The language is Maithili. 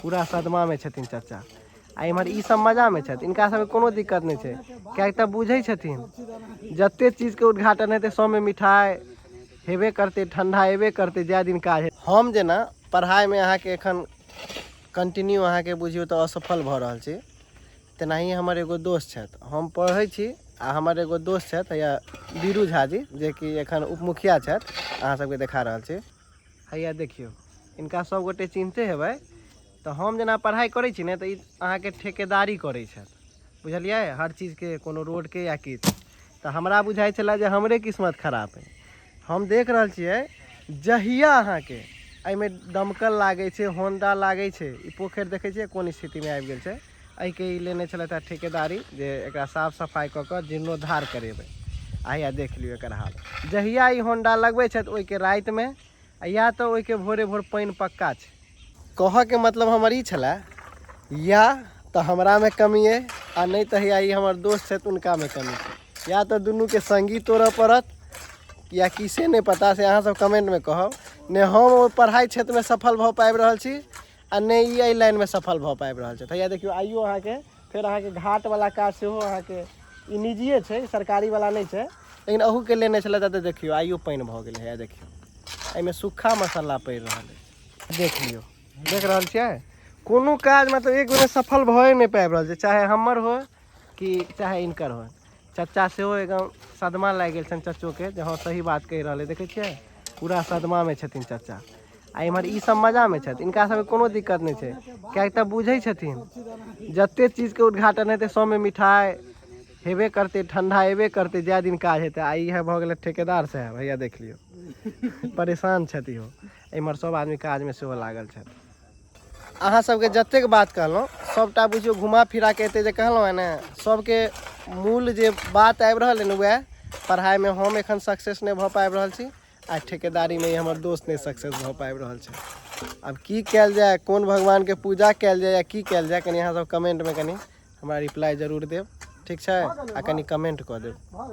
पूरा सदमा में छथिन चाचा। आ इम्हर ई सब मजा में छथि, इनका सबके कोनो दिक्कत नहीं है, क्या तऽ बुझै छथिन जते चीज के उद्घाटन हेतै सब में मिठाई हेबे करते, ठंडा हेबे करते, जै दिन काज है। हम जेना पढ़ाई में अहाँ के एखन कंटिन्यू अहाँ के बुझियो तो असफल भ रहल छी, तेनाही हमर एगो दोस्त छथि, हम पढ़ै छी आ हमर एगो दोस्त छथि या बीरू झा जी, जे कि एखन उप मुखिया छथि, अहाँ सबके देखा रहल छी। हैया देखियो, इनका सब गोटे चिन्हते हेबै। तो हम जना पढ़ाई करै छी ने, तो अहाँ के ठेकेदारी करै छथि, बुझलिए, हर चीज के, कोनो रोड के या किछु। तो हमरा बुझाई छला जे हमरे किस्मत खराब है। हम देख रहल छियै जहिया अहाँ के एहिमे दमकल लागै छै, होंडा लागै छै, ई पोखरि देखै छियै कोन स्थिति में आबि गेल छै। एहि के ई लेने छलथि ठेकेदारी, जे एकरा साफ सफाई कऽ कऽ जीर्णोद्धार करेबै। आइया देख लियौ एकर हाल। जहिया ई होंडा लगबै छथि ओहि के राति में, या तो ओहि के भोरे भोर पानि पक्का छै। कह के मतलब हमर ई छला, या तो हमरा में कमी है, आ नहीं तो या ई हमर दोस्त छथि उनका में कमी है, या तो दुनू के संगी तोड़ऽ पड़त, या किसे नहीं पता, से अहाँ सब कमेंट में कहब। ने हम पढ़ाई क्षेत्र में सफल भ पाबि रहल छी, आ नहीं ई एहि लाइन में सफल भ पाबि रहल छथि। हैया देखियो, आइयो अहाँ के फेर अहाँ के घाट वाला काज सेहो अहाँ के ई निजिये छै, सरकारी वाला नहीं छै, लेकिन अहू के लेने छलै। तऽ देखियो आइयो पानि भ गेलै है, देखियो एहिमे सूखा मसाला पड़ि रहल है, देख लियो, देख रहल छियै। कोनो काज मतलब एक बेर सफल भए नहीं पाबि रहल छै, चाहे हमर हो कि चाहे इनकर हो। चचा सेहो एकदम सदमा लागि गेल छनि चच्चो के, जे हाँ सही बात कहि रहल है, देखै छियै पूरा सदमा में छथिन चाचा। आ इम्हर ई सब मजा में छथि, इनका सबके कोनो दिक्कत नहीं है, क्या तऽ बुझै छथिन जते चीज के उद्घाटन हेतै सब में मिठाई हेबे करते, ठंडा हेबे करते, जै दिन काज हेतै। आ ई है भऽ गेलै ठेकेदार साहब, भैया देख लियो परेशान छथि हो। इम्हर सब आदमी काज में सेहो लागल छथि। अहाँ सबके जतेक बात कहलहुँ सबटा बुझियो घुमा फिरा के एते जे कहलहुँ है ने, सबके मूल जे बात आबि रहल है ने, वएह पढ़ाई में हम एखन सक्सेस नहीं भऽ पाबि रहल छी, आ ठेकेदारी में हमर दोस्त नहीं सक्सेस भऽ पाबि रहल छै। अब की कयल जाए, कोन भगवान के पूजा कयल जाए या की कयल जाए, कनि अहाँ सब कमेंट में कनि हमरा रिप्लाई जरूर देब, ठीक छै, आ कनि कमेंट कऽ देब।